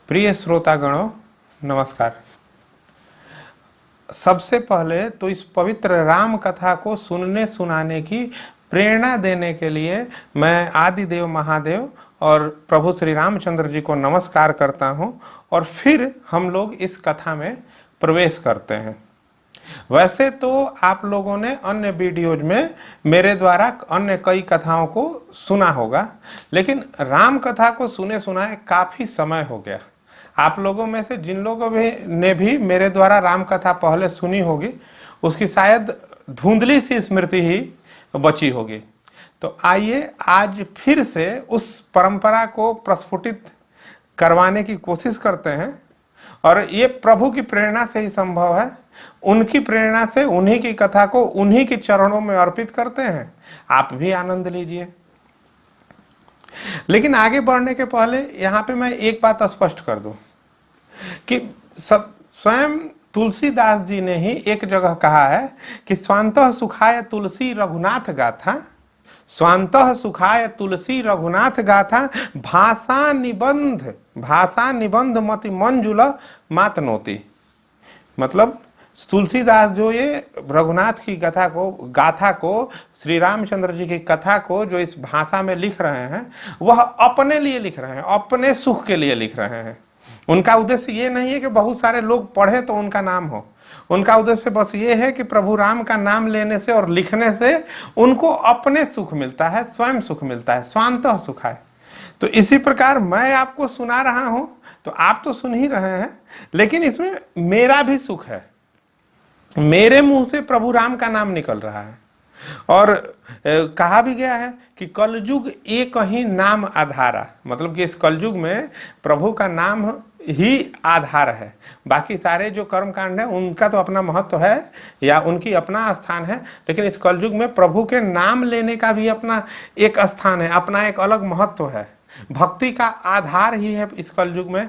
प्रिय श्रोतागणों, नमस्कार। सबसे पहले तो इस पवित्र राम कथा को सुनने सुनाने की प्रेरणा देने के लिए मैं आदिदेव महादेव और प्रभु श्री रामचंद्र जी को नमस्कार करता हूं और फिर हम लोग इस कथा में प्रवेश करते हैं। वैसे तो आप लोगों ने अन्य वीडियोज में मेरे द्वारा अन्य कई कथाओं को सुना होगा, लेकिन राम कथा को सुने सुनाए काफ़ी समय हो गया। आप लोगों में से जिन लोगों ने भी मेरे द्वारा राम कथा पहले सुनी होगी, उसकी शायद धुंधली सी स्मृति ही बची होगी। तो आइए आज फिर से उस परंपरा को प्रस्फुटित करवाने की कोशिश करते हैं, और ये प्रभु की प्रेरणा से ही संभव है। उनकी प्रेरणा से उन्हीं की कथा को उन्हीं के चरणों में अर्पित करते हैं। आप भी आनंद लीजिए। लेकिन आगे बढ़ने के पहले यहाँ पे मैं एक बात स्पष्ट कर दूं कि स्वयं तुलसीदास जी ने ही एक जगह कहा है कि स्वांतः सुखाय तुलसी रघुनाथ गाथा, स्वांतः सुखाय तुलसी रघुनाथ गाथा, भाषा निबंध मति मंजुल मातनोती। मतलब तुलसीदास जो ये रघुनाथ की गाथा को श्री रामचंद्र जी की कथा को जो इस भाषा में लिख रहे हैं, वह अपने लिए लिख रहे हैं, अपने सुख के लिए लिख रहे हैं। उनका उद्देश्य ये नहीं है कि बहुत सारे लोग पढ़े तो उनका नाम हो। उनका उद्देश्य बस ये है कि प्रभु राम का नाम लेने से और लिखने से उनको अपने सुख मिलता है, स्वयं सुख मिलता है, स्वांतः सुख है। तो इसी प्रकार मैं आपको सुना रहा हूं तो आप तो सुन ही रहे हैं, लेकिन इसमें मेरा भी सुख है। मेरे मुंह से प्रभु राम का नाम निकल रहा है। और कहा भी गया है कि कलयुग एक ही नाम आधारा, मतलब कि इस कलयुग में प्रभु का नाम ही आधार है। बाकी सारे जो कर्म कांड है उनका तो अपना महत्व है या उनकी अपना स्थान है, लेकिन इस कलयुग में प्रभु के नाम लेने का भी अपना एक स्थान है, अपना एक अलग महत्व है। भक्ति का आधार ही है इस कलयुग में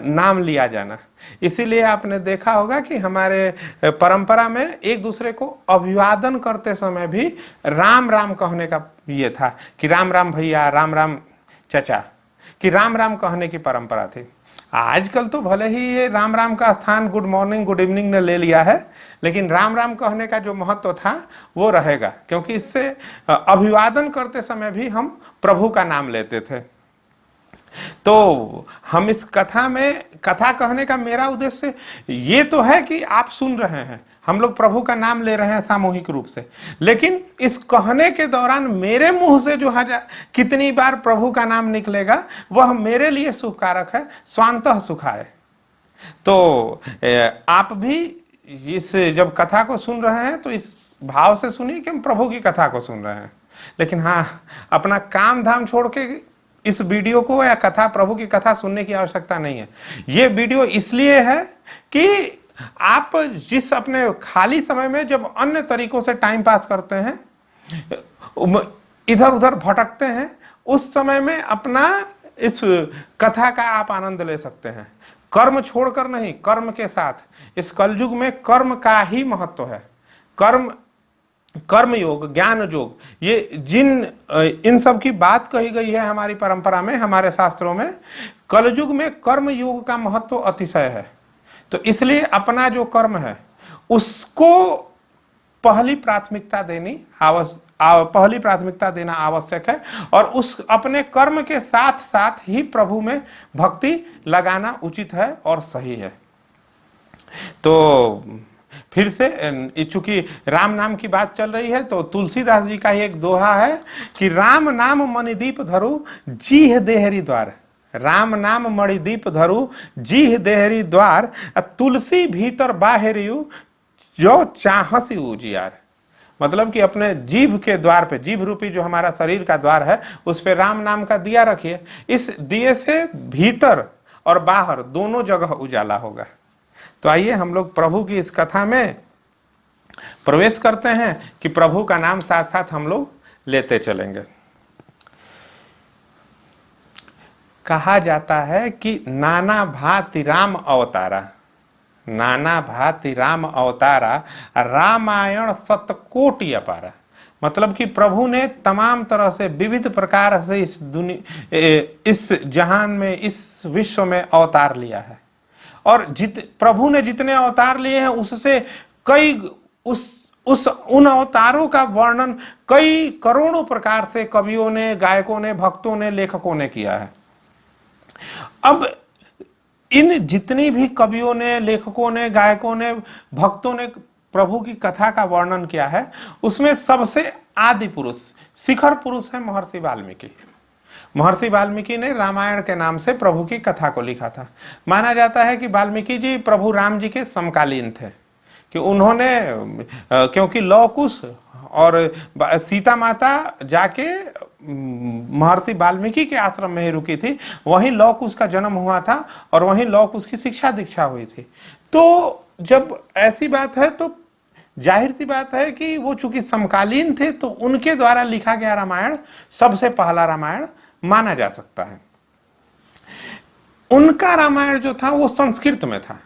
नाम लिया जाना। इसीलिए आपने देखा होगा कि हमारे परंपरा में एक दूसरे को अभिवादन करते समय भी राम राम कहने का ये था कि राम राम भैया, राम राम चचा, कि राम राम कहने की परंपरा थी। आजकल तो भले ही ये राम राम का स्थान गुड मॉर्निंग गुड इवनिंग ने ले लिया है, लेकिन राम राम कहने का जो महत्व था वो रहेगा, क्योंकि इससे अभिवादन करते समय भी हम प्रभु का नाम लेते थे। तो हम इस कथा में, कथा कहने का मेरा उद्देश्य ये तो है कि आप सुन रहे हैं, हम लोग प्रभु का नाम ले रहे हैं सामूहिक रूप से, लेकिन इस कहने के दौरान मेरे मुंह से जो कितनी बार प्रभु का नाम निकलेगा वह मेरे लिए सुखकारक है, स्वांतः सुखाय। तो आप भी इस जब कथा को सुन रहे हैं तो इस भाव से सुनिए कि हम प्रभु की कथा को सुन रहे हैं। लेकिन हाँ, अपना काम धाम छोड़ के इस वीडियो को या कथा, प्रभु की कथा सुनने की आवश्यकता नहीं है। ये वीडियो इसलिए है कि आप जिस अपने खाली समय में जब अन्य तरीकों से टाइम पास करते हैं, इधर उधर भटकते हैं, उस समय में अपना इस कथा का आप आनंद ले सकते हैं। कर्म छोड़कर नहीं, कर्म के साथ। इस कलयुग में कर्म का ही महत्व है। कर्म योग, ज्ञान योग, ये इन सब की बात कही गई है हमारी परंपरा में, हमारे शास्त्रों में। कलयुग में कर्म योग का महत्व अतिशय है। तो इसलिए अपना जो कर्म है उसको पहली प्राथमिकता देना आवश्यक है, और उस अपने कर्म के साथ साथ ही प्रभु में भक्ति लगाना उचित है और सही है। तो फिर से चूंकि राम नाम की बात चल रही है, तो तुलसीदास जी का एक दोहा है कि राम नाम मणिदीप धरु जीह देहरी द्वार, राम नाम मणिदीप धरु जीह देहरी द्वार, तुलसी भीतर बाहरियु जो चाहसी उजियार। मतलब कि अपने जीभ के द्वार पे, जीभ रूपी जो हमारा शरीर का द्वार है, उस पे राम नाम का दिया रखिए। इस दिए से भीतर और बाहर दोनों जगह उजाला होगा। तो आइए हम लोग प्रभु की इस कथा में प्रवेश करते हैं कि प्रभु का नाम साथ साथ हम लोग लेते चलेंगे। कहा जाता है कि नाना भांति राम अवतारा, नाना भांति राम अवतारा, रामायण सतकोटि अपारा। मतलब कि प्रभु ने तमाम तरह से विविध प्रकार से इस जहान में, इस विश्व में अवतार लिया है। और प्रभु ने जितने अवतार लिए हैं उससे कई उन अवतारों का वर्णन कई करोड़ों प्रकार से कवियों ने, गायकों ने, भक्तों ने, लेखकों ने किया है। अब इन जितनी भी कवियों ने, लेखकों ने, गायकों ने, भक्तों ने प्रभु की कथा का वर्णन किया है, उसमें सबसे आदि पुरुष, शिखर पुरुष है महर्षि वाल्मीकि। महर्षि वाल्मीकि ने रामायण के नाम से प्रभु की कथा को लिखा था। माना जाता है कि वाल्मीकि जी प्रभु राम जी के समकालीन थे, कि उन्होंने क्योंकि लव कुश और सीता माता जाके महर्षि वाल्मीकि के आश्रम में ही रुकी थी, वहीं लव कुश का जन्म हुआ था और वहीं लव कुश की शिक्षा दीक्षा हुई थी। तो जब ऐसी बात है तो जाहिर सी बात है कि वो चूंकि समकालीन थे तो उनके द्वारा लिखा गया रामायण सबसे पहला रामायण माना जा सकता है। उनका रामायण जो था वो संस्कृत में था।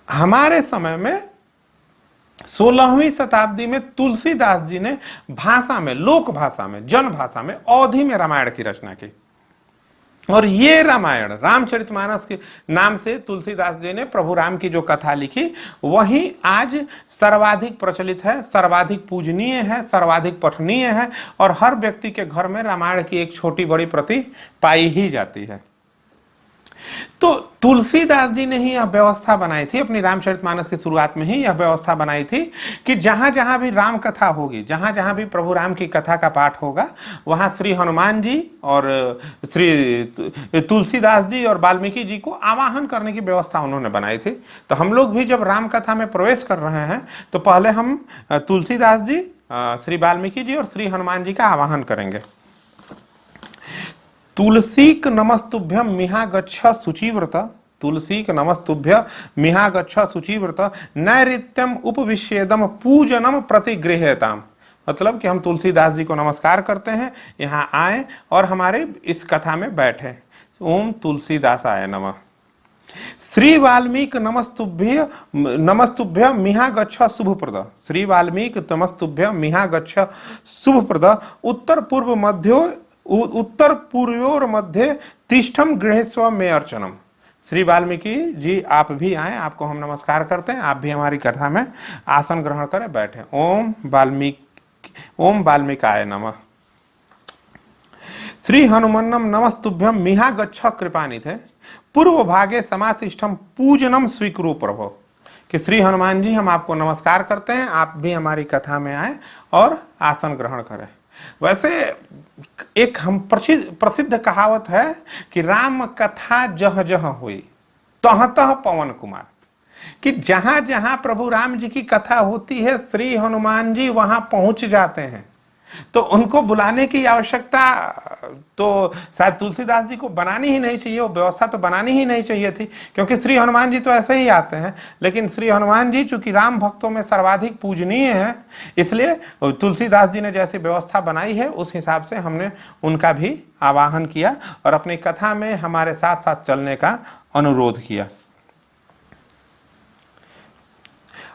हमारे समय में 16वीं शताब्दी में तुलसीदास जी ने भाषा में, लोक भाषा में, जन भाषा में, अवधी में रामायण की रचना की। और ये रामायण रामचरितमानस के नाम से तुलसीदास जी ने प्रभु राम की जो कथा लिखी वही आज सर्वाधिक प्रचलित है, सर्वाधिक पूजनीय है, सर्वाधिक पठनीय है और हर व्यक्ति के घर में रामायण की एक छोटी बड़ी प्रति पाई ही जाती है। तो तुलसीदास जी ने ही यह व्यवस्था बनाई थी, अपनी रामचरितमानस की शुरुआत में ही यह व्यवस्था बनाई थी कि जहां जहां भी राम कथा होगी, जहां जहां भी प्रभु राम की कथा का पाठ होगा, वहां श्री हनुमान जी और श्री तुलसीदास जी और वाल्मीकि जी को आवाहन करने की व्यवस्था उन्होंने बनाई थी। तो हम लोग भी जब राम कथा में प्रवेश कर रहे हैं तो पहले हम तुलसीदास जी, श्री वाल्मीकि जी और श्री हनुमान जी का आवाहन करेंगे। तुलसीक नमस्तुभ्यं मिहा गच्छ शुचिव्रत, तुलसीक नमस्तुभ्य मिहा गच्छ शुचिव्रत, नैऋत्यम उपविश्येदम पूजनम प्रतिगृह्यताम। मतलब कि हम तुलसीदास जी को नमस्कार करते हैं, यहाँ आए और हमारे इस कथा में बैठे। ओम तुलसीदासाय नमः। श्री वाल्मीकि नमस्तुभ्य मिहा गच्छ शुभप्रद, श्री वाल्मीकि नमस्तुभ्य मिहा गच्छ शुभप्रद, उत्तर पूर्वोर मध्य तिष्ठम गृहस्व में अर्चनम। श्री वाल्मीकि जी आप भी आए, आपको हम नमस्कार करते हैं, आप भी हमारी कथा में आसन ग्रहण करें, बैठे। ओम वाल्मीकाय नमः। श्री हनुमन्नम नमस्तुभ्यम मिहा गच्छ कृपानिधे, पूर्व भागे समाशिष्टम पूजनम स्वीकुरु प्रभो। कि श्री हनुमान जी हम आपको नमस्कार करते हैं, आप भी हमारी कथा में आए और आसन ग्रहण करें। वैसे एक हम प्रसिद्ध कहावत है कि राम कथा जह जह हुई तह तह पवन कुमार, कि जहां जहां प्रभु राम जी की कथा होती है श्री हनुमान जी वहां पहुंच जाते हैं। तो उनको बुलाने की आवश्यकता तो शायद तुलसीदास जी को बनानी ही नहीं चाहिए, वो व्यवस्था तो बनानी ही नहीं चाहिए थी, क्योंकि श्री हनुमान जी तो ऐसे ही आते हैं। लेकिन श्री हनुमान जी चूंकि राम भक्तों में सर्वाधिक पूजनीय है, इसलिए तुलसीदास जी ने जैसी व्यवस्था बनाई है उस हिसाब से हमने उनका भी आवाहन किया और अपनी कथा में हमारे साथ साथ चलने का अनुरोध किया।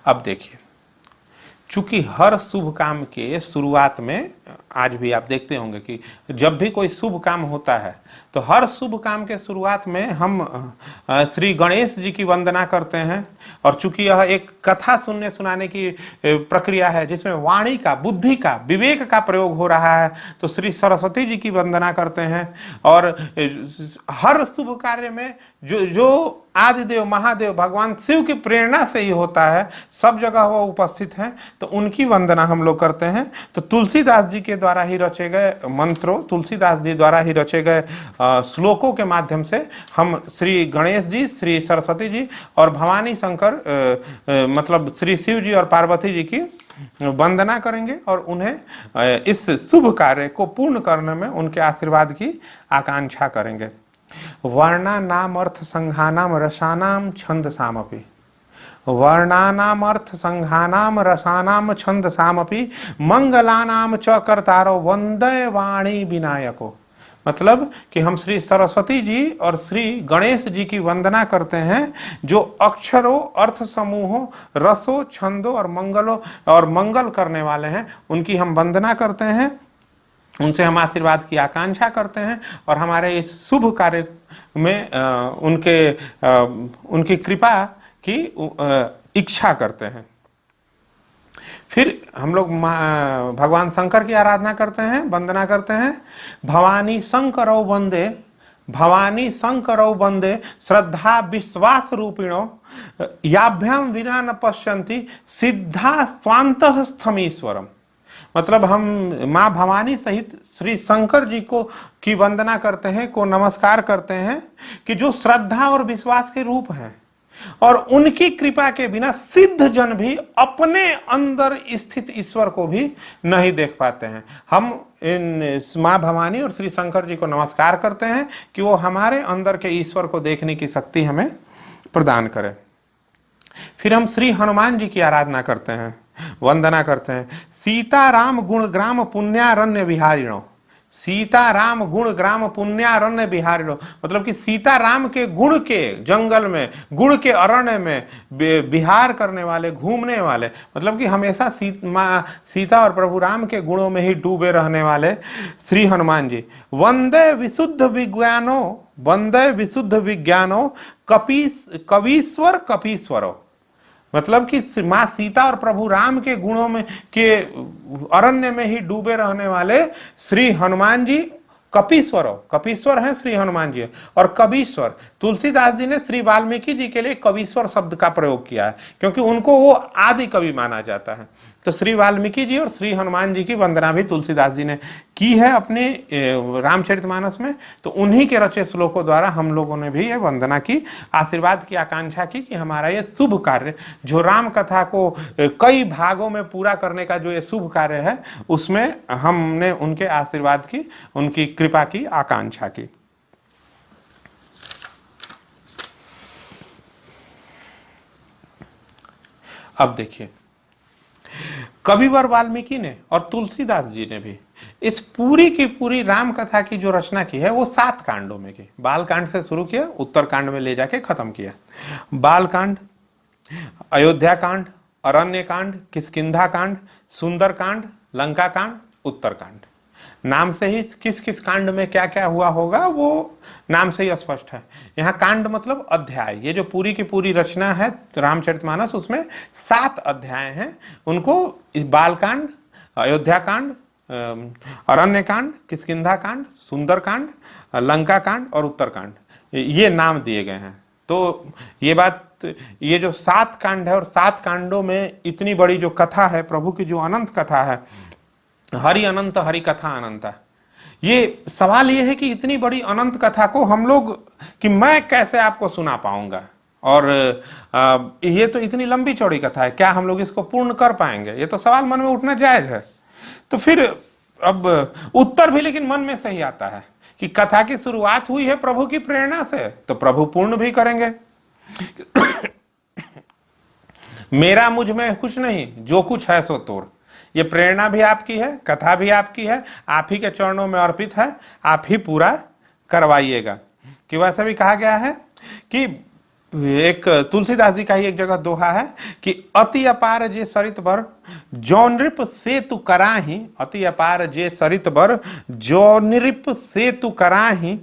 अब देखिए, चूंकि हर शुभ काम के शुरुआत में, आज भी आप देखते होंगे कि जब भी कोई शुभ काम होता है तो हर शुभ काम के शुरुआत में हम श्री गणेश जी की वंदना करते हैं। और चूंकि यह एक कथा सुनने सुनाने की प्रक्रिया है जिसमें वाणी का, बुद्धि का, विवेक का प्रयोग हो रहा है, तो श्री सरस्वती जी की वंदना करते हैं। और हर शुभ कार्य में जो आदिदेव महादेव भगवान शिव की प्रेरणा से ही होता है, सब जगह वो उपस्थित हैं, तो उनकी वंदना हम लोग करते हैं। तो तुलसीदास जी के द्वारा ही रचे गए मंत्रों, तुलसीदास जी द्वारा ही रचे गए श्लोकों के माध्यम से हम श्री गणेश जी, श्री सरस्वती जी और भवानी शंकर मतलब श्री शिव जी और पार्वती जी की वंदना करेंगे और उन्हें इस शुभ कार्य को पूर्ण करने में उनके आशीर्वाद की आकांक्षा करेंगे। वर्णानाम अर्थ संघानाम रसानाम छंद सामपि, वर्णानाम अर्थ संघानाम रसानाम छंद सामपि, मंगलानाम च कर्तारो वंदे वाणी विनायको। मतलब कि हम श्री सरस्वती जी और श्री गणेश जी की वंदना करते हैं, जो अक्षरों, अर्थ समूहों, रसों, छंदों और मंगल करने वाले हैं। उनकी हम वंदना करते हैं, उनसे हम आशीर्वाद की आकांक्षा करते हैं और हमारे इस शुभ कार्य में उनकी कृपा की इच्छा करते हैं। फिर हम लोग भगवान शंकर की आराधना करते हैं, वंदना करते हैं। भवानी शंकरौ वंदे, भवानी शंकरौ वंदे श्रद्धा विश्वास रूपिणो, याभ्याम विना न पश्यन्ति सिद्धा स्वांतः स्थमीश्वरम। मतलब हम माँ भवानी सहित श्री शंकर जी को की वंदना करते हैं, को नमस्कार करते हैं कि जो श्रद्धा और विश्वास के रूप हैं और उनकी कृपा के बिना सिद्ध जन भी अपने अंदर स्थित ईश्वर को भी नहीं देख पाते हैं। हम इन माँ भवानी और श्री शंकर जी को नमस्कार करते हैं कि वो हमारे अंदर के ईश्वर को देखने की शक्ति हमें प्रदान करें। फिर हम श्री हनुमान जी की आराधना करते हैं, वंदना करते हैं। सीता राम गुण ग्राम पुण्यारण्य विहारिणो, सीता राम गुण ग्राम पुण्यारण्य विहारिणो, मतलब कि सीता राम के गुण के जंगल में, गुण के अरण्य में विहार करने वाले, घूमने वाले, मतलब कि हमेशा सीता और प्रभु राम के गुणों में ही डूबे रहने वाले श्री हनुमान जी। वंदे विशुद्ध विज्ञानो, वंदे विशुद्ध विज्ञानो कवीश्वर कपीश्वरो, मतलब कि माँ सीता और प्रभु राम के गुणों में के अरण्य में ही डूबे रहने वाले श्री हनुमान जी कपीश्वरो, कपीश्वर हैं श्री हनुमान जी। और कवीश्वर, तुलसीदास जी ने श्री वाल्मीकि जी के लिए कवीश्वर शब्द का प्रयोग किया है, क्योंकि उनको वो आदि कवि माना जाता है। तो श्री वाल्मीकि जी और श्री हनुमान जी की वंदना भी तुलसीदास जी ने की है अपने रामचरितमानस में। तो उन्हीं के रचे श्लोकों द्वारा हम लोगों ने भी ये वंदना की, आशीर्वाद की आकांक्षा की कि हमारा ये शुभ कार्य, जो राम कथा को कई भागों में पूरा करने का जो ये शुभ कार्य है, उसमें हमने उनके आशीर्वाद की, उनकी कृपा की आकांक्षा की। अब देखिए, कविवर वाल्मीकि ने और तुलसीदास जी ने भी इस पूरी की पूरी राम कथा की जो रचना की है वो 7 कांडों में की। बाल कांड से शुरू किया, उत्तर कांड में ले जाके खत्म किया। बाल कांड, अयोध्या कांड, अरण्य कांड, किष्किंधा कांड, सुंदर कांड, लंका कांड, उत्तर कांड। नाम से ही किस किस कांड में क्या क्या हुआ होगा वो नाम से ही स्पष्ट है। यहाँ कांड मतलब अध्याय। ये जो पूरी की पूरी रचना है रामचरितमानस, उसमें 7 अध्याय हैं। उनको बाल कांड, अयोध्या कांड, अरण्य कांड, किष्किंधा कांड, सुंदर कांड, लंका कांड और उत्तर कांड, ये नाम दिए गए हैं। तो ये बात, ये जो 7 कांड है और 7 कांडों में इतनी बड़ी जो कथा है, प्रभु की जो अनंत कथा है, हरि अनंत हरि कथा अनंत है। ये सवाल ये है कि इतनी बड़ी अनंत कथा को हम लोग, कि मैं कैसे आपको सुना पाऊंगा, और ये तो इतनी लंबी चौड़ी कथा है, क्या हम लोग इसको पूर्ण कर पाएंगे? ये तो सवाल मन में उठना जायज है। तो फिर अब उत्तर भी लेकिन मन में से ही आता है कि कथा की शुरुआत हुई है प्रभु की प्रेरणा से, तो प्रभु पूर्ण भी करेंगे। मेरा मुझ में कुछ नहीं, जो कुछ है सो तोर। ये प्रेरणा भी आपकी है, कथा भी आपकी है, आप ही के चरणों में अर्पित है, आप ही पूरा करवाइएगा। कि वैसे भी कहा गया है कि एक तुलसीदास जी का ही एक जगह दोहा है कि अति अपार जे सरित बर जो नृप से तू कराही, अति अपार जे सरित बर जो नृप से तू कराही,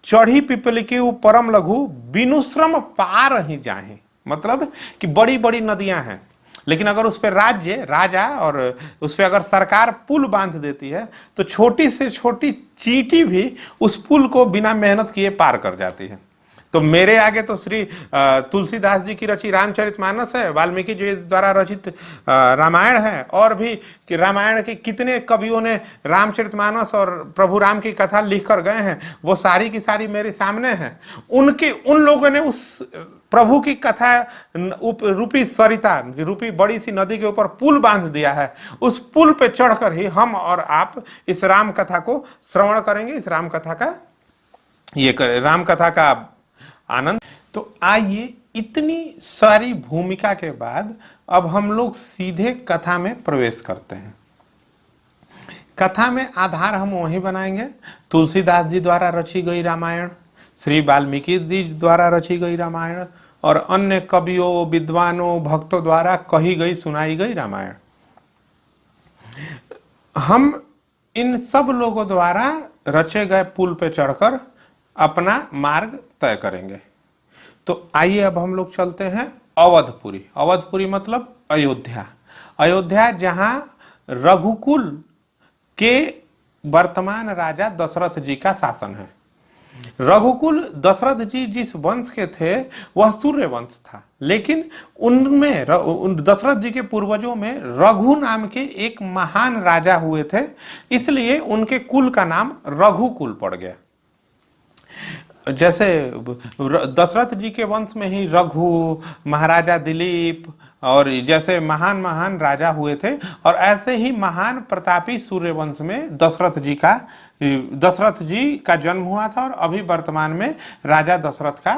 चढ़ी पिपली की परम लघु बिनु श्रम पार ही जाही। मतलब कि बड़ी बड़ी नदियां हैं, लेकिन अगर उस पर राजा और उस पर अगर सरकार पुल बांध देती है, तो छोटी से छोटी चींटी भी उस पुल को बिना मेहनत किए पार कर जाती है। तो मेरे आगे तो श्री तुलसीदास जी की रची रामचरितमानस है, वाल्मीकि जी द्वारा रचित रामायण है, और भी कि रामायण के कितने कवियों ने रामचरितमानस और प्रभु राम की कथा लिख कर गए हैं, वो सारी की सारी मेरे सामने हैं। उन लोगों ने उस प्रभु की कथा रूपी सरिता रूपी बड़ी सी नदी के ऊपर पुल बांध दिया है। उस पुल पे चढ़कर ही हम और आप इस राम कथा को श्रवण करेंगे, इस राम कथा का राम कथा का आनंद। तो आइए, इतनी सारी भूमिका के बाद अब हम लोग सीधे कथा में प्रवेश करते हैं। कथा में आधार हम वही बनाएंगे, तुलसीदास जी द्वारा रची गई रामायण, श्री वाल्मीकि जी द्वारा रची गई रामायण और अन्य कवियों, विद्वानों, भक्तों द्वारा कही गई, सुनाई गई रामायण। हम इन सब लोगों द्वारा रचे गए पुल पे चढ़कर अपना मार्ग तय करेंगे। तो आइए अब हम लोग चलते हैं अवधपुरी। अवधपुरी मतलब अयोध्या। अयोध्या जहां रघुकुल के वर्तमान राजा दशरथ जी का शासन है। रघुकुल दशरथ जी जिस वंश के थे वह सूर्य वंश था, लेकिन उनमें दशरथ जी के पूर्वजों में रघु नाम के एक महान राजा हुए थे, इसलिए उनके कुल का नाम रघुकुल पड़ गया। जैसे दशरथ जी के वंश में ही रघु, महाराजा दिलीप और जैसे महान महान राजा हुए थे, और ऐसे ही महान प्रतापी सूर्यवंश में दशरथ जी का जन्म हुआ था। और अभी वर्तमान में राजा दशरथ का,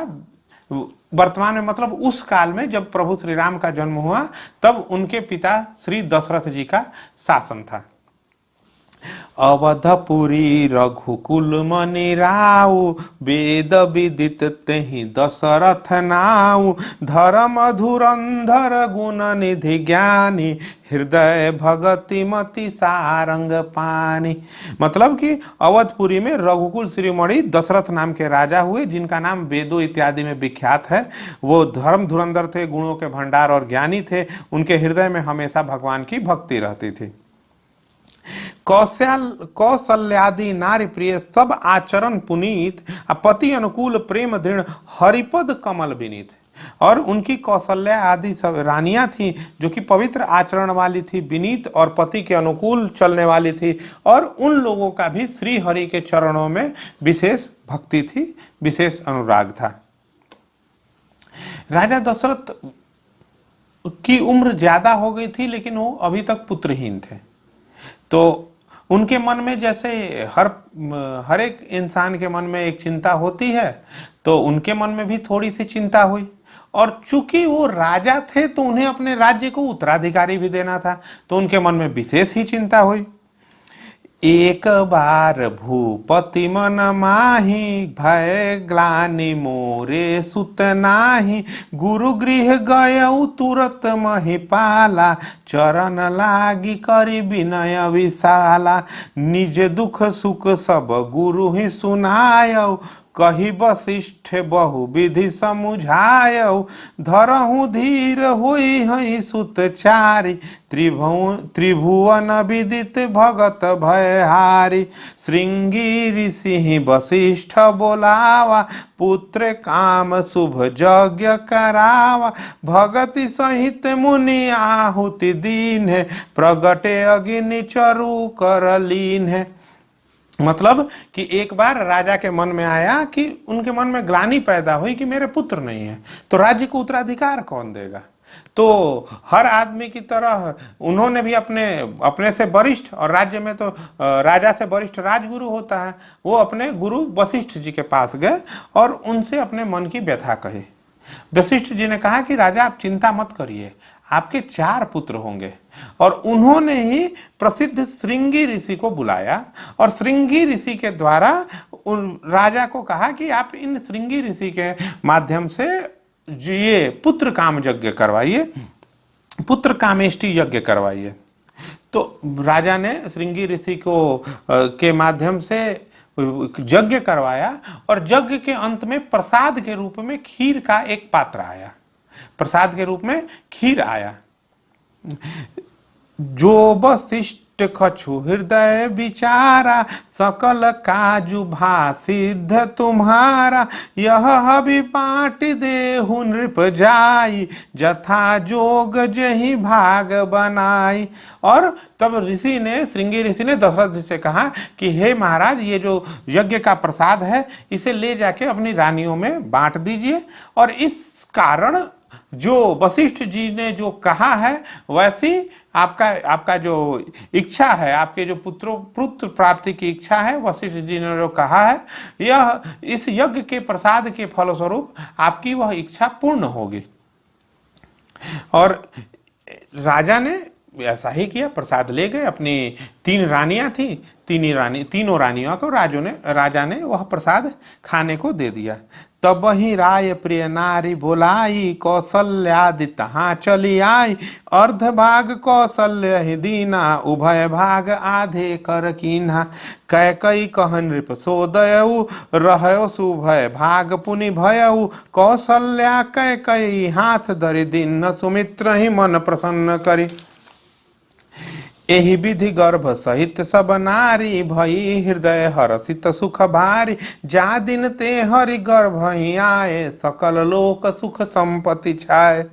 वर्तमान में मतलब उस काल में जब प्रभु श्री राम का जन्म हुआ तब उनके पिता श्री दशरथ जी का शासन था। अवधपुरी रघुकुल मनि राउ, वेद विदित तेहि दशरथ नाउ, धर्म धुरंधर गुण निधि ज्ञानी, हृदय भगति मति सारंग पानी। मतलब कि अवधपुरी में रघुकुल शिरोमणि दशरथ नाम के राजा हुए, जिनका नाम वेदों इत्यादि में विख्यात है। वो धर्म धुरंधर थे, गुणों के भंडार और ज्ञानी थे। उनके हृदय में हमेशा भगवान की भक्ति रहती थी। कौशल्यादि नारी प्रिय, सब आचरण पुनीत, पति अनुकूल प्रेम दृढ़, हरिपद कमल विनीत। और उनकी कौशल्या आदि सब रानियां थीं जो कि पवित्र आचरण वाली थी, विनीत और पति के अनुकूल चलने वाली थी, और उन लोगों का भी श्री हरि के चरणों में विशेष भक्ति थी, विशेष अनुराग था। राजा दशरथ की उम्र ज्यादा हो गई थी, लेकिन वो अभी तक पुत्रहीन थे। तो उनके मन में जैसे हर एक इंसान के मन में एक चिंता होती है, तो उनके मन में भी थोड़ी सी चिंता हुई। और चूंकि वो राजा थे तो उन्हें अपने राज्य को उत्तराधिकारी भी देना था, तो उनके मन में विशेष ही चिंता हुई। एक बार भूपति मन माही, भय ग्लानि मोरे सुत नाही, गुरु गृह गयउ तुरत महिपाला, चरण लागी करी विनय विशाला, निज दुख सुख सब गुरु ही सुनायउ, कही वशिष्ठ बहु विधि समुझायउ, धरहु धीर होई हई सुतचारी, त्रिभुवन विदित भगत भयहारी, श्रृंगी ऋषि वशिष्ठ बोलावा, पुत्र काम शुभ यज्ञ करावा, भगति सहित मुनि आहुति दीन है, प्रगटे अग्नि चरु कर लीन है। मतलब कि एक बार राजा के मन में आया कि उनके मन में ग्लानि पैदा हुई कि मेरे पुत्र नहीं है, तो राज्य को उत्तराधिकार कौन देगा। तो हर आदमी की तरह उन्होंने भी अपने से वरिष्ठ, और राज्य में तो राजा से वरिष्ठ राजगुरु होता है, वो अपने गुरु वशिष्ठ जी के पास गए और उनसे अपने मन की व्यथा कही। वशिष्ठ जी ने कहा कि राजा आप चिंता मत करिए, आपके 4 पुत्र होंगे। और उन्होंने ही प्रसिद्ध श्रृंगी ऋषि को बुलाया और श्रृंगी ऋषि के द्वारा उन राजा को कहा कि आप इन श्रृंगी ऋषि के माध्यम से ये पुत्र काम यज्ञ करवाइए, पुत्र कामेष्टि यज्ञ करवाइए। तो राजा ने श्रृंगी ऋषि को के माध्यम से यज्ञ करवाया, और यज्ञ के अंत में प्रसाद के रूप में खीर का एक पात्र आया, प्रसाद के रूप में खीर आया। जो वशिष्ठ कछु हृदय विचारा, सकल काजु भा सिद्ध तुम्हारा, यह हबि बाँट देहु नृप जाई, जथा जोग जही भाग बनाई। और तब श्रृंगी ऋषि ने दशरथ जी से कहा कि हे महाराज, ये जो यज्ञ का प्रसाद है इसे ले जाके अपनी रानियों में बांट दीजिए, और इस कारण जो वशिष्ठ जी ने जो कहा है वैसी आपका जो इच्छा है, आपके जो पुत्र प्राप्ति की इच्छा है, वशिष्ठ जी ने जो कहा है, यह इस यज्ञ के प्रसाद के फलस्वरूप आपकी वह इच्छा पूर्ण होगी। और राजा ने ऐसा ही किया, प्रसाद ले गए। अपनी 3 रानियां थी, तीनों रानियों को राजा ने वह प्रसाद खाने को दे दिया। तब ही राय प्रिय नारी बोलाई, कौशल्यादि तहाँ चली आई। अर्ध भाग कौशल्य ही दीना, उभय भाग आधे कर कीन्हा। कैकई कह नृप सो दयऊ, रहयो सुभय भाग पुनि भयऊ। कौशल्या कैकई हाथ धरि दीन, सुमित्र ही मन प्रसन्न करी। एहि विधि गर्भ सहित सब नारी, भई हृदय हर्षित सुख भारी। जा दिन ते हरि गर्भ ही आए, सकल लोक सुख संपत्ति छाए।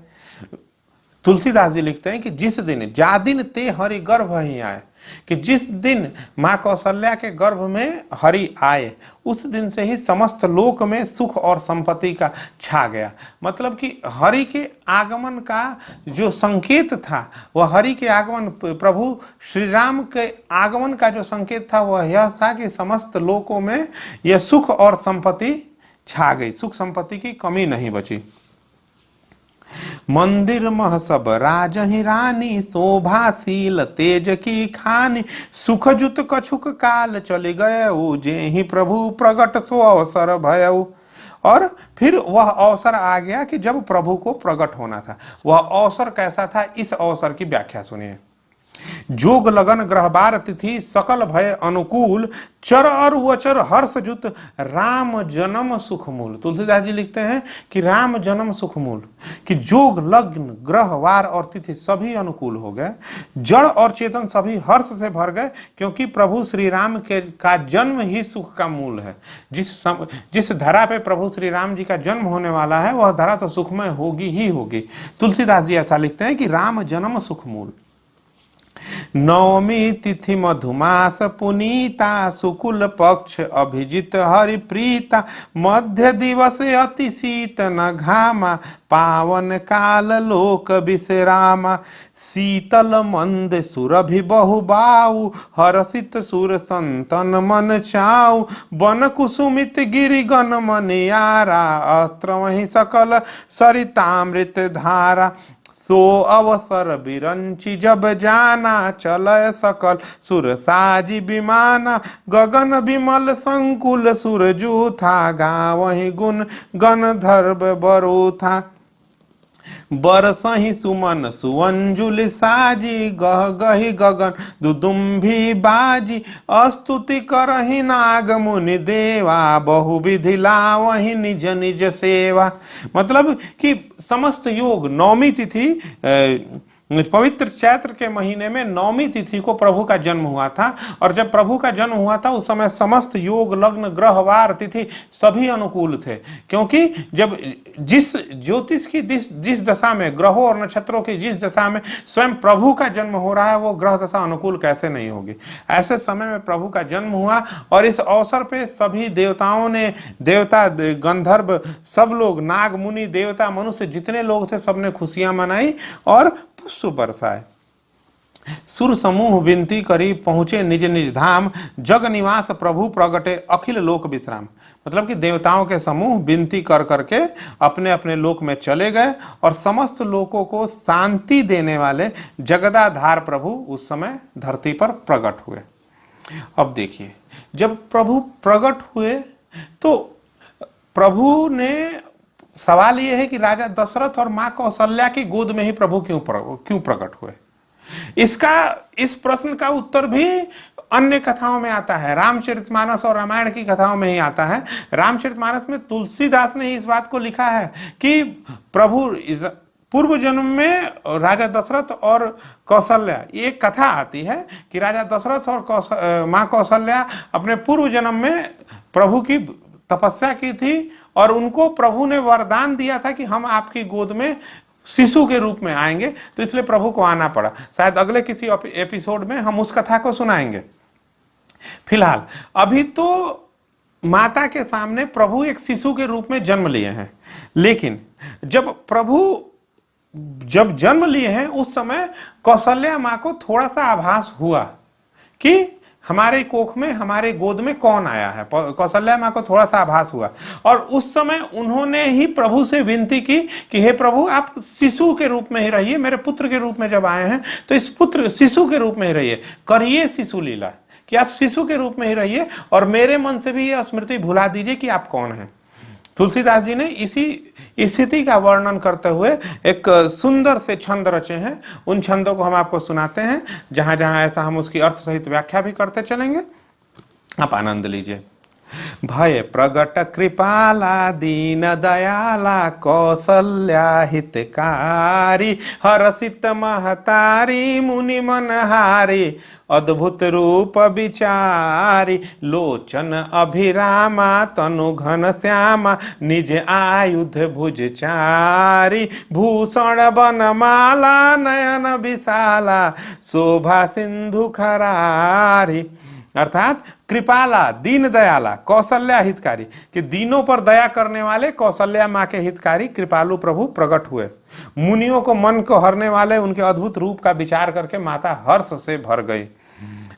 तुलसीदास जी लिखते हैं कि जिस दिन, जा दिन ते हरि गर्भ ही आए, कि जिस दिन माँ कौशल्या के गर्भ में हरि आए, उस दिन से ही समस्त लोक में सुख और संपत्ति का छा गया। मतलब कि हरि के आगमन का जो संकेत था, वह हरि के आगमन, प्रभु श्री राम के आगमन का जो संकेत था वह यह था कि समस्त लोकों में यह सुख और संपत्ति छा गई, सुख संपत्ति की कमी नहीं बची। मंदिर मह सब राज ही रानी, शोभाशील तेज की खानी। सुख जुत कछुक काल चले गए, जे ही प्रभु प्रगट सो अवसर भयऊ। और फिर वह अवसर आ गया कि जब प्रभु को प्रकट होना था। वह अवसर कैसा था, इस अवसर की व्याख्या सुनिए। जोग लगन ग्रहबार तिथि, सकल भय अनुकूल। चर और वचर हर्ष जुत, राम जन्म सुख मूल। तुलसीदास जी लिखते हैं कि राम जन्म सुख मूल, कि जोग लग्न ग्रह वार और तिथि सभी अनुकूल हो गए। जड़ और चेतन सभी हर्ष से भर गए, क्योंकि प्रभु श्री राम का जन्म ही सुख का मूल है। जिस धरा पे प्रभु श्री राम जी का जन्म होने वाला है, वह धरा तो सुखमय होगी ही होगी। तुलसीदास जी ऐसा लिखते हैं कि राम जन्म सुख मूल। नवमी तिथि मधुमास पुनीता, शुक्ल पक्ष अभिजित हरिप्रीता। मध्य दिवस अति शीत न घामा, पावन काल लोक विश्रामा। शीतल मंद सुरभि बहु बाऊ, हर्षित सुर संतन मन चाऊ। वन कुसुमित गिरि गण मनियारा, अस्त्र वही सकल सरितामृत धारा। सो अवसर बिरंची जब जाना, चलय सकल सुर साजी विमाना। गगन विमल संकुल सुरजू था, गावहि गुण गणधर्व बरो था। बरसहि सुमन सुअंजुल साजी, गह गहि गगन दुदुम्भी बाजी। स्तुति करहि नाग मुनि देवा, बहुविधि लावहि निज निज सेवा। मतलब कि समस्त योग नौमी तिथि, पवित्र चैत्र के महीने में नौमी तिथि को प्रभु का जन्म हुआ था। और जब प्रभु का जन्म हुआ था उस समय समस्त योग लग्न ग्रहवार तिथि सभी अनुकूल थे, क्योंकि जब जिस ज्योतिष की जिस दशा में, ग्रहों और नक्षत्रों की जिस दशा में स्वयं प्रभु का जन्म हो रहा है, वो ग्रह दशा अनुकूल कैसे नहीं होगी। ऐसे समय में प्रभु का जन्म हुआ और इस अवसर पे सभी देवताओं ने, देवता गंधर्व सब लोग, नाग मुनि देवता मनुष्य जितने लोग थे, सबने खुशियां मनाई और पुष्प बरसाए। सुर समूह विनती करी, पहुंचे निज निज धाम। जग निवास प्रभु प्रगटे, अखिल लोक विश्राम। मतलब कि देवताओं के समूह विनती कर करके अपने अपने लोक में चले गए और समस्त लोकों को शांति देने वाले जगदाधार प्रभु उस समय धरती पर प्रकट हुए। अब देखिए, जब प्रभु प्रकट हुए तो प्रभु ने, सवाल यह है कि राजा दशरथ और मां कौशल्या की गोद में ही प्रभु क्यों प्रकट हुए। इस प्रश्न का उत्तर भी अन्य कथाओं में आता है। रामचरितमानस और रामायण की कथाओं में ही आता है। रामचरितमानस में तुलसीदास ने इस बात को लिखा है कि प्रभु पूर्व जन्म में राजा दशरथ और कौशल्या, ये कथा आती है कि राजा दशरथ और मां कौशल्या अपने पूर्व जन्म में प्रभु की तपस्या की थी और उनको प्रभु ने वरदान दिया था कि हम आपकी गोद में शिशु के रूप में आएंगे, तो इसलिए प्रभु को आना पड़ा। शायद अगले किसी एपिसोड में हम उस कथा को सुनाएंगे। फिलहाल अभी तो माता के सामने प्रभु एक शिशु के रूप में जन्म लिए हैं, लेकिन जब प्रभु जन्म लिए हैं उस समय कौशल्या माँ को थोड़ा सा आभास हुआ कि हमारे कोख में, हमारे गोद में कौन आया है। कौशल्या माँ को थोड़ा सा आभास हुआ और उस समय उन्होंने ही प्रभु से विनती की कि हे प्रभु, आप शिशु के रूप में ही रहिए, मेरे पुत्र के रूप में जब आए हैं तो इस पुत्र शिशु के रूप में ही रहिए, करिए शिशु लीला, कि आप शिशु के रूप में ही रहिए और मेरे मन से भी यह स्मृति भुला दीजिए कि आप कौन हैं। तुलसीदास जी ने इसी स्थिति का वर्णन करते हुए एक सुंदर से छंद रचे हैं। उन छंदों को हम आपको सुनाते हैं, जहां जहां ऐसा हम उसकी अर्थ सहित व्याख्या भी करते चलेंगे, आप आनंद लीजिए। भय प्रगट कृपाला दीन दयाला कौशल्या हितकारी हरसित महतारी मुनि मनहारी अद्भुत रूप विचारी लोचन अभिरामा तनु घन श्यामा निज आयुध भुजचारी भूषण बनमाला नयन विशाला शोभा सिंधु खरारी। अर्थात कृपाला दीन दयाला कौशल्या हितकारी, कि दीनों पर दया करने वाले कौशल्या माँ के हितकारी कृपालु प्रभु प्रकट हुए। मुनियों को मन को हरने वाले उनके अद्भुत रूप का विचार करके माता हर्ष से भर गई।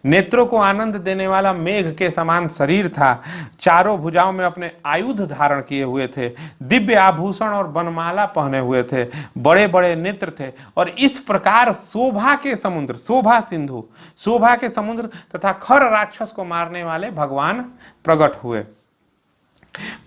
नेत्रों को आनंद देने वाला मेघ के समान शरीर था, चारों भुजाओं में अपने आयुध धारण किए हुए थे, दिव्य आभूषण और बनमाला पहने हुए थे, बड़े बड़े नेत्र थे और इस प्रकार शोभा के समुद्र, शोभा सिंधु, शोभा के समुद्र तथा खर राक्षस को मारने वाले भगवान प्रकट हुए।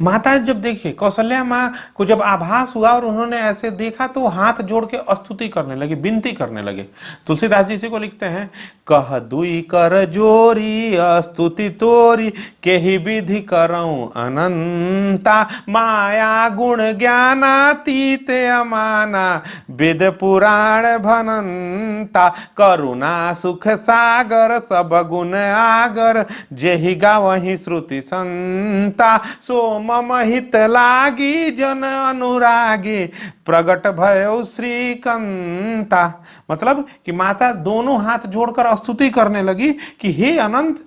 माता जब देखिए, कौशल्या माँ को जब आभास हुआ और उन्होंने ऐसे देखा तो हाथ जोड़ के स्तुति करने लगे, विनती करने लगे। तुलसीदास जी इसी को लिखते हैं, कह दुई कर जोरी स्तुति तोरी केहि विधि करऊं अनंता माया गुण ज्ञानातीत अमाना वेद पुराण भनंता करुणा सुख सागर सब गुण आगर जेहि गावहि श्रुति संता सो मम हित लागी जन अनुरागी प्रगट भयो श्रीकंता। मतलब कि माता दोनों हाथ जोड़कर स्तुति करने लगी कि हे अनंत,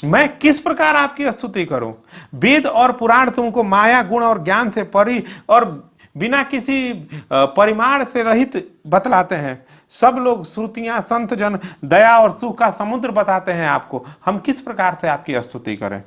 मैं किस प्रकार आपकी स्तुति करूं। वेद और पुराण तुमको माया गुण और ज्ञान से परि और बिना किसी परिमाण से रहित बतलाते हैं। सब लोग श्रुतियां संत जन दया और सुख का समुद्र बताते हैं आपको, हम किस प्रकार से आपकी स्तुति करें।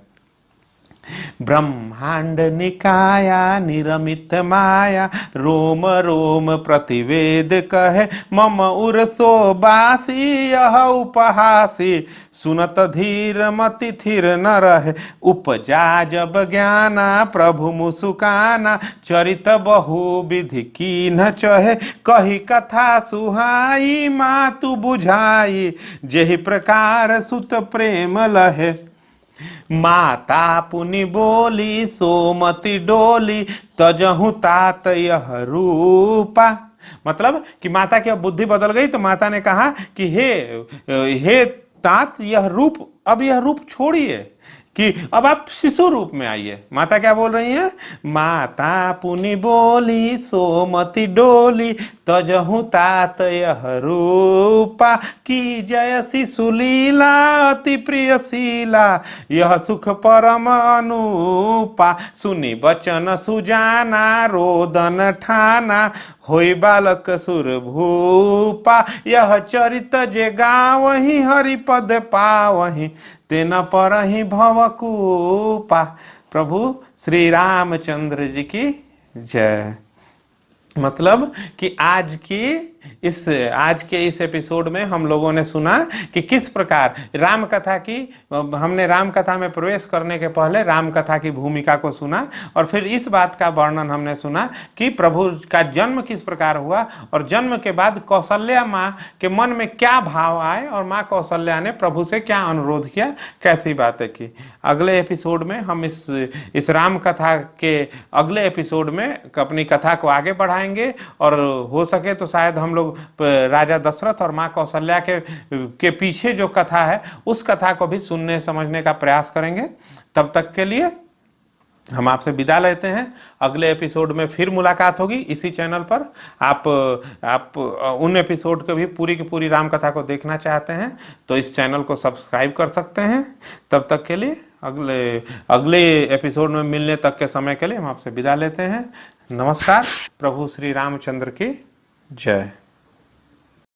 ब्रह्मांड निकाया निरमित माया रोम रोम प्रतिवेद कहे मम उरसो बासी यह उपहासी सुनत धीर मति थिर न रहे उपजा जब ज्ञाना प्रभु मुसुकाना चरित बहु विधि की न चहे कही कथा सुहाई मातु बुझाई जेहि प्रकार सुत प्रेम लहे माता पुनि बोली सोमति डोली तजहु तात यह रूपा। मतलब कि माता की अब बुद्धि बदल गई तो माता ने कहा कि हे तात, यह रूप, अब यह रूप छोड़िए कि अब आप शिशु रूप में आइए। माता क्या बोल रही है, माता पुनि बोली सोमति डोली तजहु तात यह रूपा की जय शिशु लीला अति प्रिय शीला यह सुख परम अनुपा सुनी बचन सुजाना रोदन ठाना होई बालक सुर भूपा यह चरित जे गावहि हरिपद पावहि तेन पर ही भवकूपा। प्रभु श्री रामचंद्र जी की जय। मतलब कि आज के इस एपिसोड में हम लोगों ने सुना कि किस प्रकार राम कथा की, हमने राम कथा में प्रवेश करने के पहले राम कथा की भूमिका को सुना और फिर इस बात का वर्णन हमने सुना कि प्रभु का जन्म किस प्रकार हुआ और जन्म के बाद कौशल्या माँ के मन में क्या भाव आए और माँ कौशल्या ने प्रभु से क्या अनुरोध किया, कैसी बातें की। अगले एपिसोड में हम इस राम कथा के अगले एपिसोड में अपनी कथा को आगे बढ़ाएंगे और हो सके तो शायद हम लोग राजा दशरथ और माँ कौशल्या के पीछे जो कथा है उस कथा को भी सुनने समझने का प्रयास करेंगे। तब तक के लिए हम आपसे विदा लेते हैं। अगले एपिसोड में फिर मुलाकात होगी इसी चैनल पर। आप उन एपिसोड को भी पूरी की पूरी राम कथा को देखना चाहते हैं तो इस चैनल को सब्सक्राइब कर सकते हैं। तब तक के लिए अगले एपिसोड में मिलने तक के समय के लिए हम आपसे विदा लेते हैं। नमस्कार। प्रभु श्री रामचंद्र की जय।